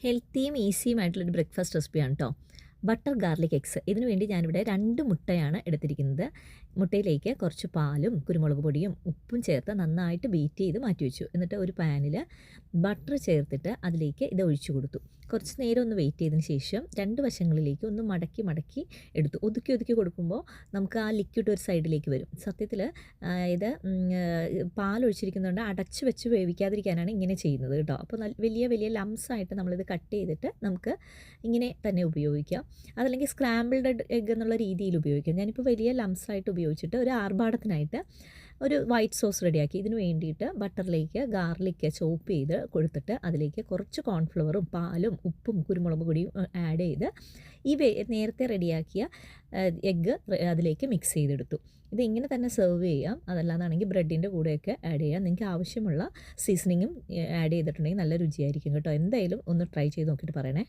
ഹെൽത്തിയും ഈസിയുമായിട്ടുള്ളൊരു breakfast റെസിപ്പിയാണ് കേട്ടോ. Butter garlic eggs. ഇതിനു വേണ്ടി ഞാനിവിടെ 2 മുട്ടയാണ് എടുത്തിരിക്കുന്നത്. മുട്ടയിലേക്ക് കുറച്ച് പാലും കുരുമുളക് പൊടിയും ഉപ്പും ചേർത്ത് നന്നായിട്ട് ബീറ്റ് ചെയ്ത് മാറ്റി വെച്ചു. എന്നിട്ട് ഒരു പാനിൽ ബട്ടർ ചേർത്തിട്ട് അതിലേക്ക് ഇത് ഒഴിച്ചു കൊടുത്തു. കുറച്ച് നേരം ഒന്ന് വെയിറ്റ് ചെയ്തതിന് ശേഷം 2 വശങ്ങളിലേക്ക് ഒന്ന് മടക്കി മടക്കി എടുത്തു. ഒതുക്കി കൊടുക്കുമ്പോൾ നമുക്ക് ആ ലിക്വിഡ് ഒരു സൈഡിലേക്ക് വരും. സത്യത്തിൽ ഇത് പാലൊഴിച്ചിരിക്കുന്നതുകൊണ്ട് അടച്ച് വെച്ച് വേവിക്കാതിരിക്കാനാണ് ഇങ്ങനെ ചെയ്യുന്നത് കേട്ടോ. അപ്പോൾ വലിയ ലംസായിട്ട് നമ്മളിത് കട്ട് ചെയ്തിട്ട് നമുക്ക് ഇങ്ങനെ തന്നെ ഉപയോഗിക്കാം. അതല്ലെങ്കിൽ സ്ക്രാമ്പിൾഡ് എഗ് എന്നുള്ള രീതിയിൽ ഉപയോഗിക്കാം. ഞാനിപ്പോൾ വലിയ ലംസായിട്ട് ഉപയോഗിച്ചിട്ട് ഒരു ആർഭാടത്തിനായിട്ട് ഒരു വൈറ്റ് സോസ് റെഡിയാക്കി. ഇതിന് വേണ്ടിയിട്ട് ബട്ടറിലേക്ക് ഗാർലിക്ക് ചോപ്പ് ചെയ്ത് കൊടുത്തിട്ട് അതിലേക്ക് കുറച്ച് കോൺഫ്ലവറും പാലും ഉപ്പും കുരുമുളക് പൊടിയും ആഡ് ചെയ്ത് ഈ നേരത്തെ റെഡിയാക്കിയ എഗ്ഗ് അതിലേക്ക് മിക്സ് ചെയ്തെടുത്തു. ഇത് ഇങ്ങനെ തന്നെ സെർവ് ചെയ്യാം. അതല്ലാന്നാണെങ്കിൽ ബ്രെഡിൻ്റെ കൂടെയൊക്കെ ആഡ് ചെയ്യാം. നിങ്ങൾക്ക് ആവശ്യമുള്ള സീസണിങ്ങും ആഡ് ചെയ്തിട്ടുണ്ടെങ്കിൽ നല്ല രുചിയായിരിക്കും കേട്ടോ. എന്തായാലും ഒന്ന് ട്രൈ ചെയ്ത് നോക്കിയിട്ട് പറയണേ.